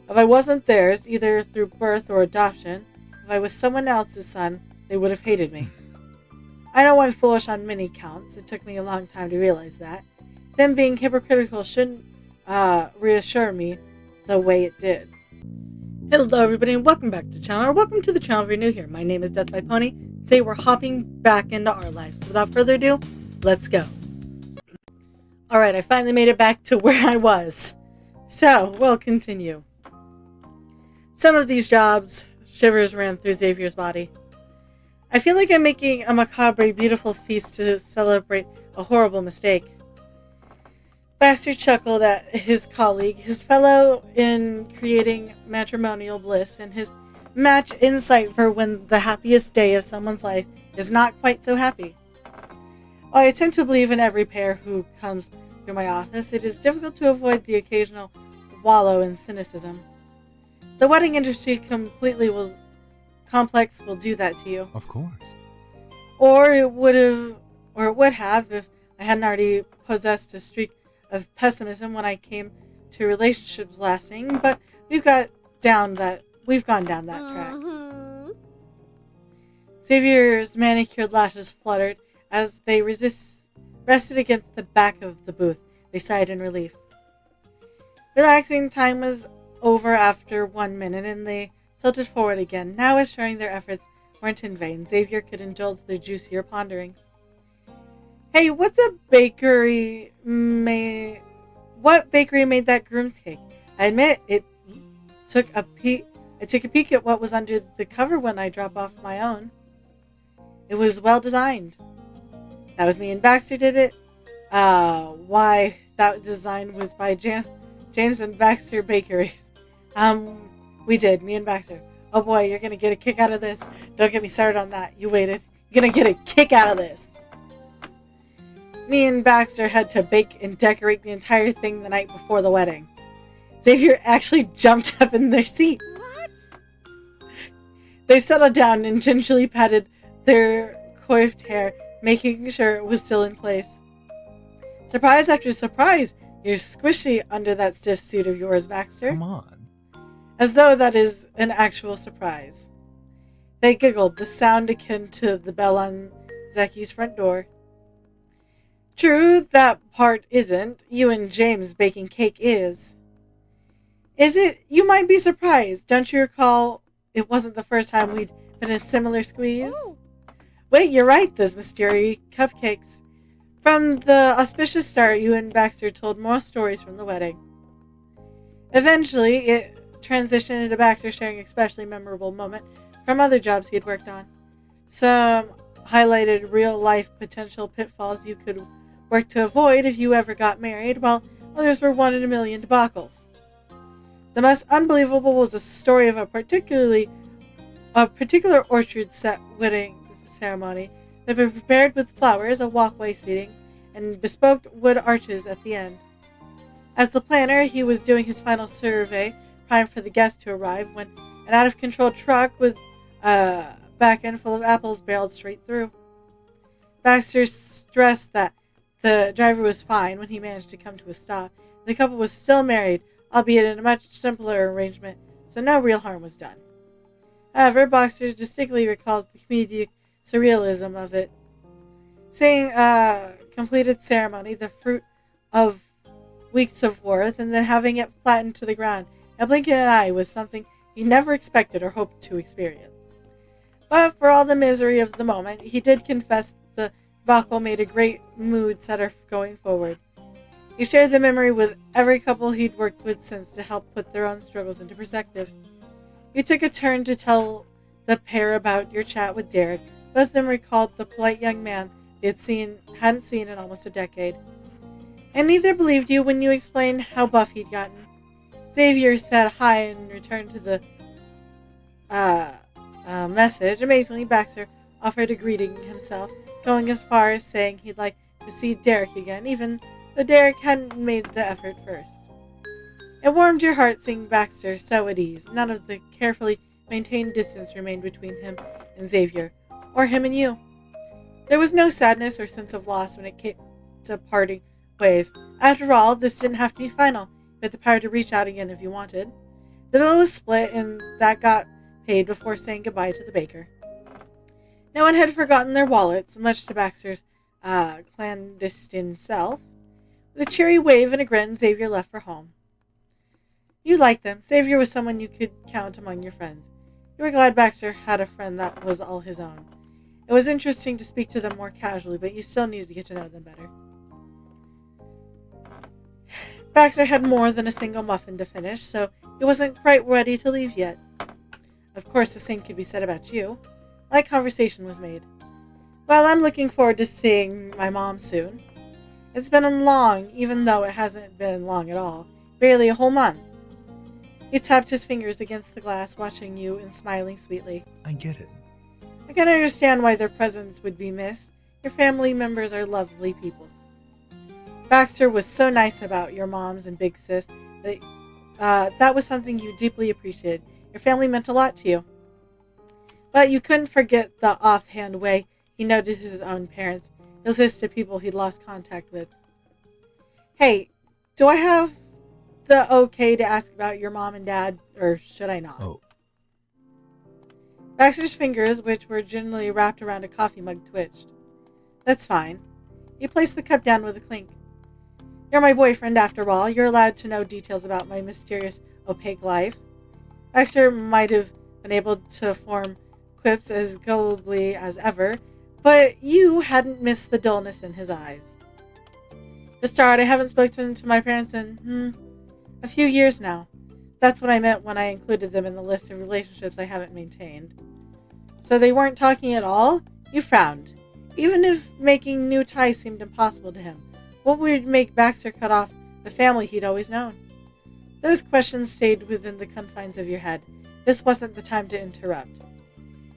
If I wasn't theirs, either through birth or adoption, if I was someone else's son, they would have hated me. I know I'm foolish on many counts. It took me a long time to realize that. Them being hypocritical shouldn't reassure me the way it did. Hello everybody and welcome back to the channel, or welcome to the channel if you're new here. My name is Death by Pony. Today we're hopping back into our lives. So without further ado, let's go. Alright, I finally made it back to where I was. So, we'll continue. Some of these jobs, shivers ran through Xavier's body. I feel like I'm making a macabre, beautiful feast to celebrate a horrible mistake. Baxter chuckled at his colleague, his fellow in creating matrimonial bliss, and his match insight for when the happiest day of someone's life is not quite so happy. While I tend to believe in every pair who comes through my office, it is difficult to avoid the occasional wallow in cynicism. The wedding industry complex will do that to you. Of course. Or it would have if I hadn't already possessed a streak of pessimism when I came to relationships lasting, but we've gone down that track. Xavier's manicured lashes fluttered as they rested against the back of the booth. They sighed in relief. Relaxing time was over after 1 minute, and they tilted forward again, now assuring their efforts weren't in vain. Xavier could indulge their juicier ponderings. Hey, what bakery made that groom's cake? I admit I took a peek at what was under the cover when I dropped off my own. It was well designed. That was me and Baxter did it. Why, that design was by James and Baxter Bakeries. We did, me and Baxter. Oh boy, you're gonna get a kick out of this. Don't get me started on that. You waited. You're gonna get a kick out of this. Me and Baxter had to bake and decorate the entire thing the night before the wedding. Xavier actually jumped up in their seat. What? They settled down and gingerly patted their coiffed hair, making sure it was still in place. Surprise after surprise, you're squishy under that stiff suit of yours, Baxter. Come on. As though that is an actual surprise. They giggled, the sound akin to the bell on Zeki's front door. True, that part isn't. You and James baking cake is. Is it? You might be surprised. Don't you recall it wasn't the first time we'd been in a similar squeeze? Oh. Wait, you're right, those mysterious cupcakes. From the auspicious start, you and Baxter told more stories from the wedding. Eventually, it transitioned into Baxter sharing an especially memorable moment from other jobs he had worked on. Some highlighted real-life potential pitfalls you could work to avoid if you ever got married, while others were 1 in a million debacles. The most unbelievable was a story of a particular orchard set wedding ceremony that had been prepared with flowers, a walkway seating, and bespoke wood arches at the end. As the planner, he was doing his final survey, primed for the guests to arrive, when an out-of-control truck with a back end full of apples barreled straight through. Baxter stressed that the driver was fine when he managed to come to a stop. The couple was still married, albeit in a much simpler arrangement, so no real harm was done. However, Baxter distinctly recalls the comedic surrealism of it. Seeing a completed ceremony, the fruit of weeks of work, and then having it flattened to the ground and blinking an eye was something he never expected or hoped to experience. But for all the misery of the moment, he did confess the debacle made a great mood setter going forward. He shared the memory with every couple he'd worked with since to help put their own struggles into perspective. You took a turn to tell the pair about your chat with Derek. Both of them recalled the polite young man they hadn't seen in almost a decade. And neither believed you when you explained how buff he'd gotten. Xavier said hi and returned to the message. Amazingly, Baxter offered a greeting himself, going as far as saying he'd like to see Derek again, even though Derek hadn't made the effort first. It warmed your heart seeing Baxter so at ease. None of the carefully maintained distance remained between him and Xavier, or him and you. There was no sadness or sense of loss when it came to parting ways. After all, this didn't have to be final. You had the power to reach out again if you wanted. The bill was split, and that got paid before saying goodbye to the baker. No one had forgotten their wallets, much to Baxter's clandestine self. With a cheery wave and a grin, Xavier left for home. You liked them. Xavier was someone you could count among your friends. You were glad Baxter had a friend that was all his own. It was interesting to speak to them more casually, but you still needed to get to know them better. Baxter had more than a single muffin to finish, so he wasn't quite ready to leave yet. Of course, the same could be said about you. Light conversation was made. Well, I'm looking forward to seeing my mom soon. It's been long, even though it hasn't been long at all. Barely a whole month. He tapped his fingers against the glass, watching you and smiling sweetly. I get it. I can understand why their presence would be missed. Your family members are lovely people. Baxter was so nice about your moms and big sis that was something you deeply appreciated. Your family meant a lot to you. But you couldn't forget the offhand way he noted his own parents, his list of people he'd lost contact with. Hey, do I have the okay to ask about your mom and dad, or should I not? Oh. Baxter's fingers, which were generally wrapped around a coffee mug, twitched. That's fine. He placed the cup down with a clink. You're my boyfriend, after all. You're allowed to know details about my mysterious, opaque life. Baxter might have been able to form quips as gullibly as ever, but you hadn't missed the dullness in his eyes. To start, I haven't spoken to my parents in, a few years now. That's what I meant when I included them in the list of relationships I haven't maintained. So they weren't talking at all? You frowned. Even if making new ties seemed impossible to him, what would make Baxter cut off the family he'd always known? Those questions stayed within the confines of your head. This wasn't the time to interrupt.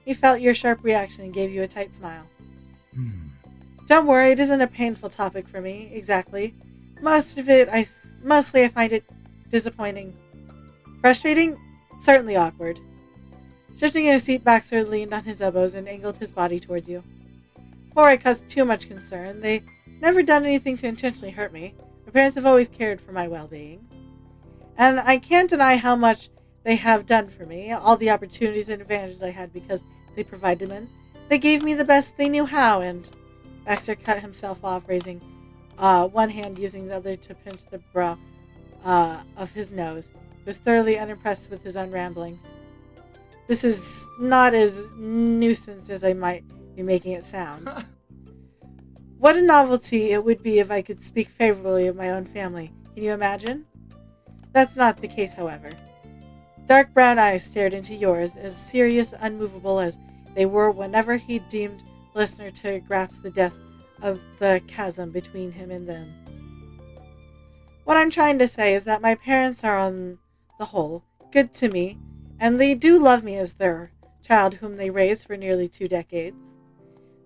He felt your sharp reaction and gave you a tight smile. Don't worry, it isn't a painful topic for me, exactly. Mostly I find it disappointing. Frustrating? Certainly awkward. Shifting in his seat, Baxter leaned on his elbows and angled his body towards you. Before I caused too much concern, they never done anything to intentionally hurt me. My parents have always cared for my well-being. And I can't deny how much they have done for me, all the opportunities and advantages I had because they provided them. They gave me the best they knew how, and Baxter cut himself off, raising one hand, using the other to pinch the brow of his nose. He was thoroughly unimpressed with his own ramblings. This is not as nuisance as I might be making it sound. What a novelty it would be if I could speak favorably of my own family. Can you imagine? That's not the case, however. Dark brown eyes stared into yours, as serious, unmovable as they were whenever he deemed the listener to grasp the depth of the chasm between him and them. What I'm trying to say is that my parents are, on the whole, good to me, and they do love me as their child whom they raised for nearly 2 decades.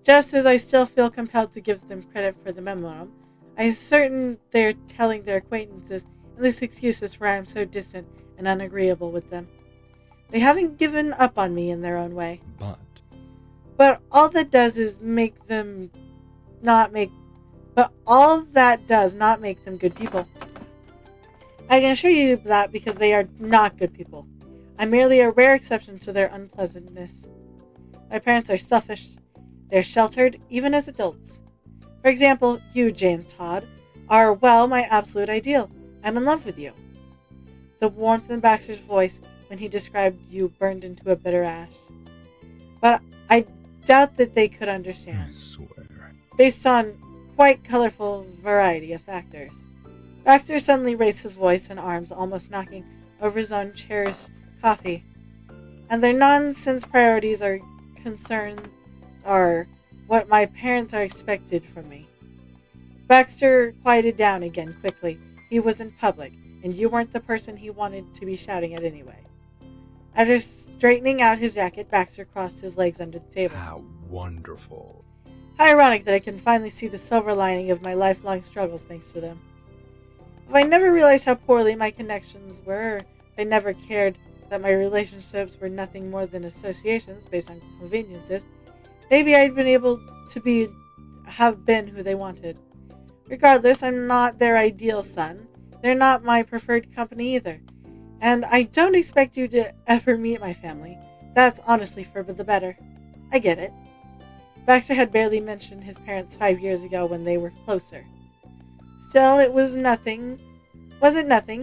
Just as I still feel compelled to give them credit for the memorandum, I'm certain they're telling their acquaintances endless excuses for I am so distant and unagreeable with them. They haven't given up on me in their own way. But all that does not make them good people. I can assure you that because they are not good people. I'm merely a rare exception to their unpleasantness. My parents are selfish. They're sheltered, even as adults. For example, you, James Todd, are, well, my absolute ideal. I'm in love with you. The warmth in Baxter's voice when he described you burned into a bitter ash. But I doubt that they could understand. I swear. Based on quite colorful variety of factors. Baxter suddenly raised his voice and arms, almost knocking over his own cherished coffee. And their nonsense priorities or concerns are what my parents are expected from me. Baxter quieted down again quickly. He was in public, and you weren't the person he wanted to be shouting at anyway. After straightening out his jacket, Baxter crossed his legs under the table. How wonderful. How ironic that I can finally see the silver lining of my lifelong struggles thanks to them. If I never realized how poorly my connections were, if I never cared that my relationships were nothing more than associations based on conveniences, maybe I'd been able to have been who they wanted. Regardless, I'm not their ideal son. They're not my preferred company either. And I don't expect you to ever meet my family. That's honestly for the better. I get it. Baxter had barely mentioned his parents 5 years ago when they were closer. Still, it wasn't nothing.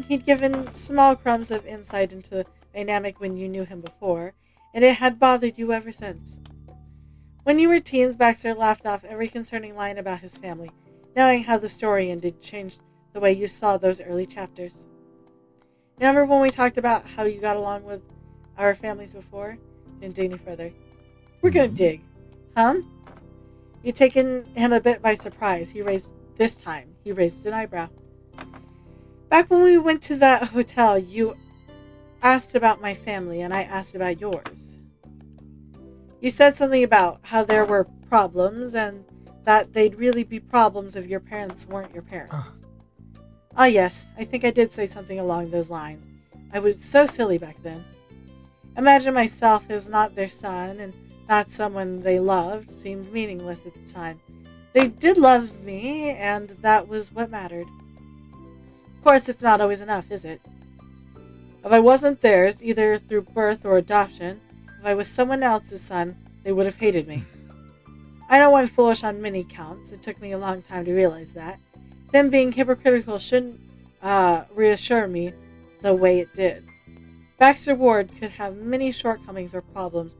He'd given small crumbs of insight into the dynamic when you knew him before, and it had bothered you ever since. When you were teens, Baxter laughed off every concerning line about his family, knowing how the story ended changed the way you saw those early chapters. Remember when we talked about how you got along with our families before? Didn't dig any further. We're gonna dig. Huh? You'd taken him a bit by surprise. He raised an eyebrow. Back when we went to that hotel, you asked about my family and I asked about yours. You said something about how there were problems and that they'd really be problems if your parents weren't your parents. Ah, yes, I think I did say something along those lines. I was so silly back then. Imagine myself as not their son and not someone they loved seemed meaningless at the time. They did love me, and that was what mattered. Of course, it's not always enough, is it? If I wasn't theirs, either through birth or adoption, if I was someone else's son, they would have hated me. I know I'm foolish on many counts. It took me a long time to realize that. Them being hypocritical shouldn't reassure me the way it did. Baxter Ward could have many shortcomings or problems,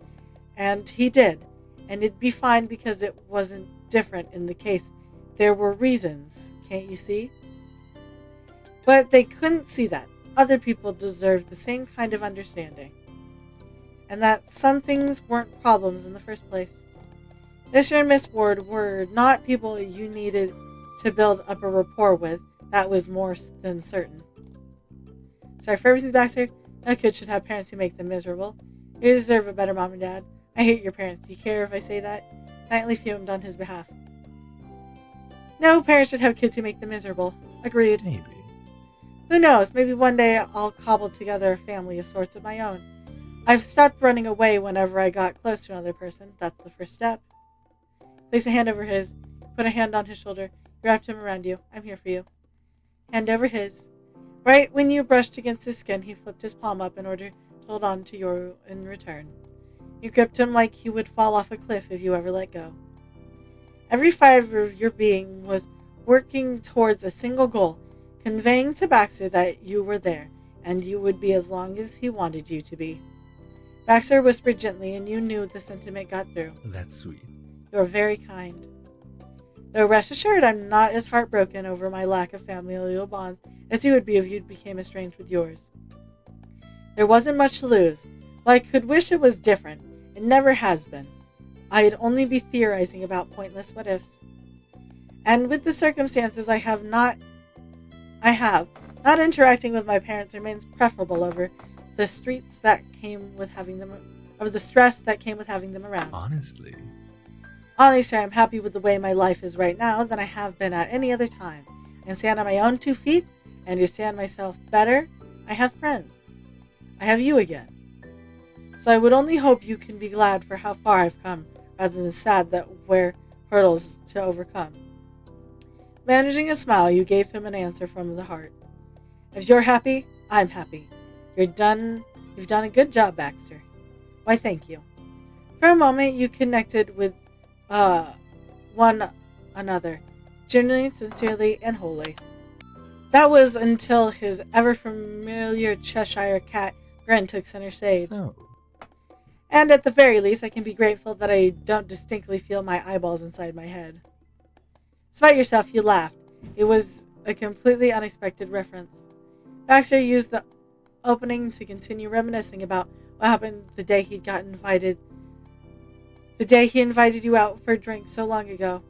and he did, and it'd be fine because it wasn't different in the case. There were reasons, can't you see? But they couldn't see that. Other people deserved the same kind of understanding. And that some things weren't problems in the first place. Mr. and Miss Ward were not people you needed to build up a rapport with. That was more than certain. Sorry for everything, Baxter. No kid should have parents who make them miserable. You deserve a better mom and dad. I hate your parents. Do you care if I say that? Silently fumed on his behalf. No parents should have kids who make them miserable. Agreed. Maybe. Who knows? Maybe one day I'll cobble together a family of sorts of my own. I've stopped running away whenever I got close to another person. That's the first step. Place a hand over his. Put a hand on his shoulder. You wrapped him around you. I'm here for you. Hand over his. Right when you brushed against his skin, he flipped his palm up in order to hold on to you in return. You gripped him like he would fall off a cliff if you ever let go. Every fiber of your being was working towards a single goal, conveying to Baxter that you were there, and you would be as long as he wanted you to be. Baxter whispered gently, and you knew the sentiment got through. That's sweet. You're very kind. Though rest assured, I'm not as heartbroken over my lack of familial bonds as you would be if you became estranged with yours. There wasn't much to lose. While I could wish it was different, it never has been. I'd only be theorizing about pointless what-ifs. And with the circumstances I have, not interacting with my parents remains preferable over the stress that came with having them around. Honestly, I'm happy with the way my life is right now than I have been at any other time. I can stand on my own 2 feet, I understand myself better, I have friends. I have you again. So I would only hope you can be glad for how far I've come, rather than sad that we're hurdles to overcome. Managing a smile, you gave him an answer from the heart. If you're happy, I'm happy. You've done a good job, Baxter. Why, thank you. For a moment, you connected with one another, genuinely, sincerely, and wholly. That was until his ever-familiar Cheshire cat grin took center stage. so And at the very least, I can be grateful that I don't distinctly feel my eyeballs inside my head. Despite yourself, you laughed. It was a completely unexpected reference. Baxter used the opening to continue reminiscing about what happened the day he invited you out for a drink so long ago.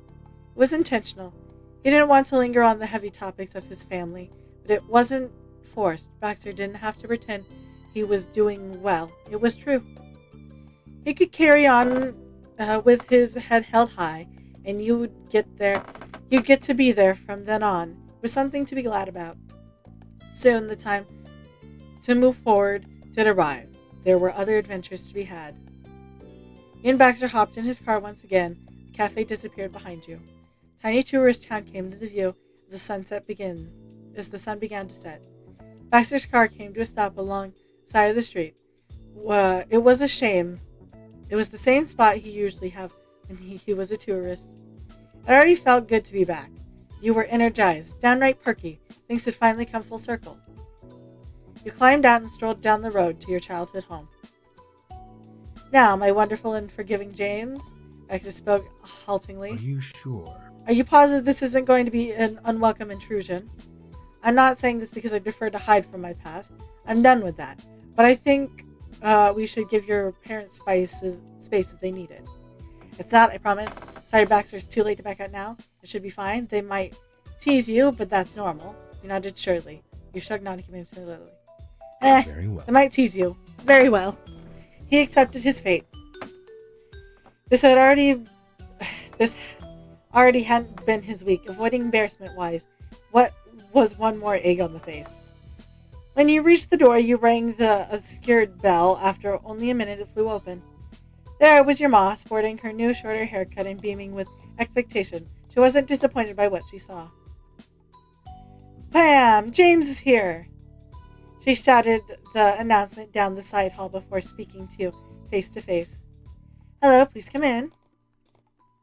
It was intentional. He didn't want to linger on the heavy topics of his family, but it wasn't forced. Baxter didn't have to pretend he was doing well. It was true. He could carry on with his head held high, and you'd get to be there from then on. It was something to be glad about. Soon the time to move forward did arrive. There were other adventures to be had. He and Baxter hopped in his car once again. The cafe disappeared behind you. Tiny tourist town came into view as the sun began to set. Baxter's car came to a stop along the side of the street. It was a shame. It was the same spot he usually had when he was a tourist. It already felt good to be back. You were energized, downright perky. Things had finally come full circle. You climbed out and strolled down the road to your childhood home. Now, my wonderful and forgiving James, Baxter spoke haltingly. Are you sure? Are you positive this isn't going to be an unwelcome intrusion? I'm not saying this because I prefer to hide from my past. I'm done with that. But I think we should give your parents space if they need it. It's not, I promise. Sorry, Baxter, it's too late to back out now. It should be fine. They might tease you, but that's normal. You nodded surely. You shrugged non-communicatively. Very well. They might tease you. Very well. He accepted his fate. This already hadn't been his week, avoiding embarrassment-wise. What was one more egg on the face? When you reached the door, you rang the obscured bell. After only a minute, it flew open. There was your ma, sporting her new shorter haircut and beaming with expectation. She wasn't disappointed by what she saw. Bam! James is here! She shouted the announcement down the side hall before speaking to you face to face. Hello, please come in.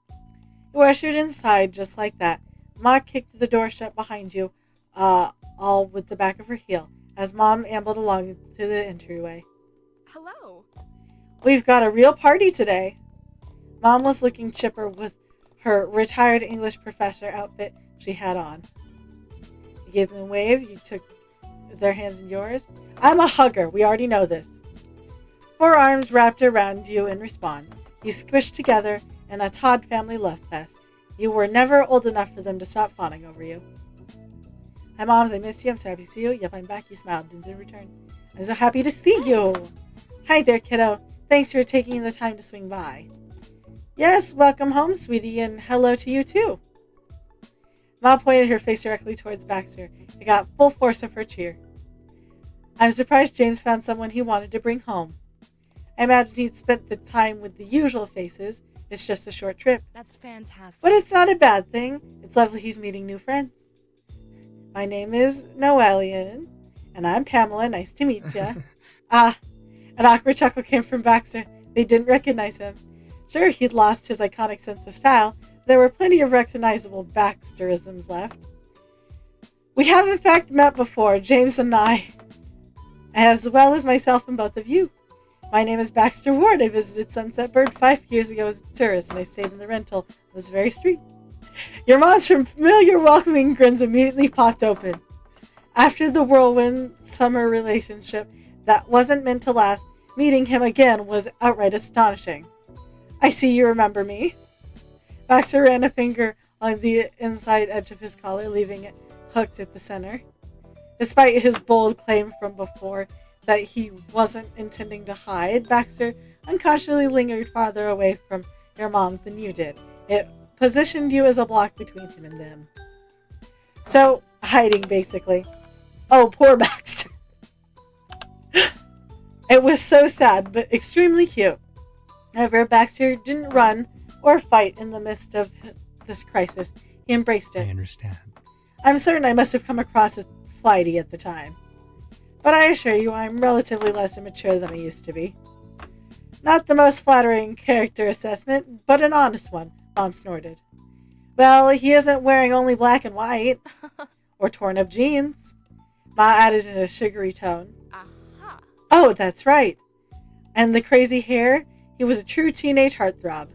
You were ushered inside just like that. Ma kicked the door shut behind you, all with the back of her heel, as Mom ambled along to the entryway. Hello. We've got a real party today. Mom was looking chipper with her retired English professor outfit she had on. You gave them a wave. You took their hands in yours. I'm a hugger. We already know this. 4 arms wrapped around you in response. You squished together in a Todd family love fest. You were never old enough for them to stop fawning over you. Hi, Moms. I miss you. I'm so happy to see you. Yep, I'm back. You smiled in return. I'm so happy to see you. Hi there, kiddo. Thanks for taking the time to swing by. Yes, welcome home, sweetie, and hello to you, too. Ma pointed her face directly towards Baxter. It got full force of her cheer. I'm surprised James found someone he wanted to bring home. I imagine he'd spent the time with the usual faces. It's just a short trip. That's fantastic. But it's not a bad thing. It's lovely he's meeting new friends. My name is Noelian, and I'm Pamela. Nice to meet ya. An awkward chuckle came from Baxter. They didn't recognize him. Sure, he'd lost his iconic sense of style. There were plenty of recognizable Baxterisms left. We have in fact met before, James and I, as well as myself and both of you. My name is Baxter Ward. I visited Sunset Bird 5 years ago as a tourist, and I stayed in the rental on this very street. Your mom's familiar welcoming grins immediately popped open. After the whirlwind summer relationship that wasn't meant to last, meeting him again was outright astonishing. I see you remember me. Baxter ran a finger along the inside edge of his collar, leaving it hooked at the center. Despite his bold claim from before that he wasn't intending to hide, Baxter unconsciously lingered farther away from your mom's than you did. It positioned you as a block between him and them. So, hiding, basically. Oh, poor Baxter. It was so sad, but extremely cute. However, Baxter didn't run or fight in the midst of this crisis. He embraced it. I understand. I'm certain I must have come across as flighty at the time. But I assure you I'm relatively less immature than I used to be. Not the most flattering character assessment, but an honest one, Mom snorted. Well, he isn't wearing only black and white. Or torn up jeans. Ma added in a sugary tone. Aha. Oh, that's right. And the crazy hair? He was a true teenage heartthrob.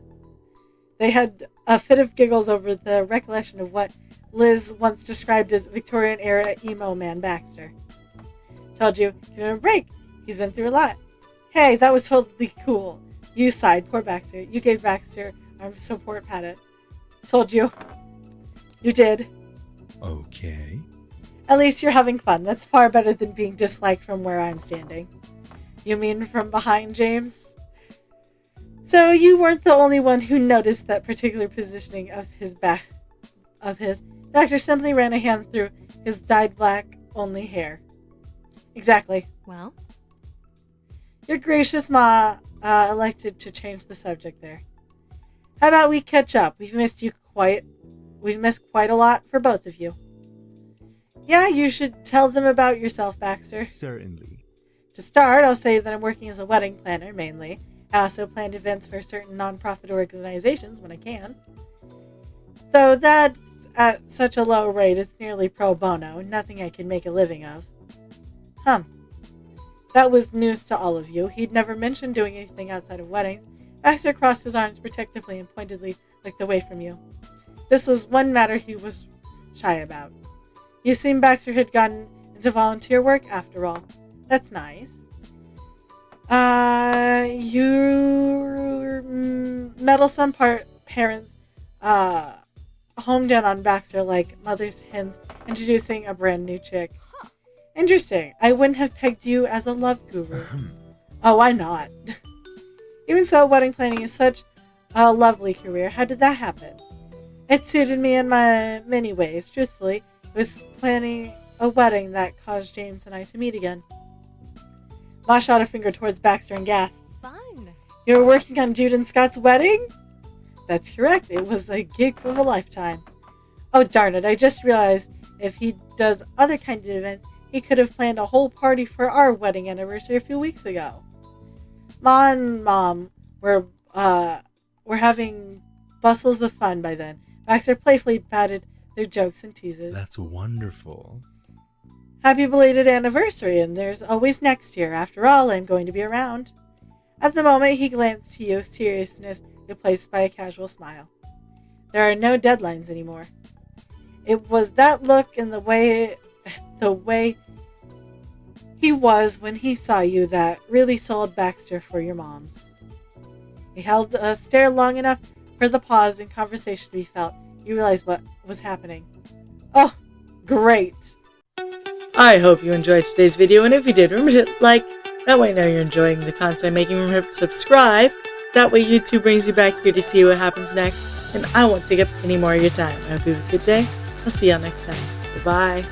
They had a fit of giggles over the recollection of what Liz once described as Victorian-era emo man Baxter. Told you, give him a break. He's been through a lot. Hey, that was totally cool. You sighed, poor Baxter. You gave Baxter arm support pat. Told you. You did. Okay. At least you're having fun. That's far better than being disliked from where I'm standing. You mean from behind, James? So you weren't the only one who noticed that particular positioning of his back. Baxter simply ran a hand through his dyed black only hair. Exactly. Well? Your gracious Ma elected to change the subject there. How about we catch up? We've missed quite a lot for both of you. Yeah, you should tell them about yourself, Baxter. Certainly. To start, I'll say that I'm working as a wedding planner, mainly. I also plan events for certain non-profit organizations when I can. Though that's at such a low rate, it's nearly pro bono, nothing I can make a living of. That was news to all of you. He'd never mentioned doing anything outside of weddings. Baxter crossed his arms protectively and pointedly looked away from you. This was one matter he was shy about. You seemed Baxter had gotten into volunteer work after all. That's nice. Your meddlesome parents homed in on Baxter like mother's hens introducing a brand new chick. Interesting. I wouldn't have pegged you as a love guru. Oh, I'm not. Even so, wedding planning is such a lovely career. How did that happen? It suited me in my many ways. Truthfully, it was planning a wedding that caused James and I to meet again. Ma shot a finger towards Baxter and gasped. Fun. You were working on Jude and Scott's wedding? That's correct. It was a gig of a lifetime. Oh, darn it. I just realized if he does other kinds of events, he could have planned a whole party for our wedding anniversary a few weeks ago. Ma and Mom were having bustles of fun by then. Baxter playfully patted their jokes and teases. That's wonderful. Happy belated anniversary, and there's always next year. After all, I'm going to be around. At the moment, he glanced to you, seriousness replaced by a casual smile. There are no deadlines anymore. It was that look and the way he was when he saw you that really sold Baxter for your moms. He held a stare long enough for the pause in conversation to be felt. You realized what was happening. Oh, great. I hope you enjoyed today's video, and if you did, remember to hit like. That way I know you're enjoying the content I'm making. Remember to subscribe. That way YouTube brings you back here to see what happens next, and I won't take up any more of your time. I hope you have a good day. I'll see y'all next time. Bye-bye.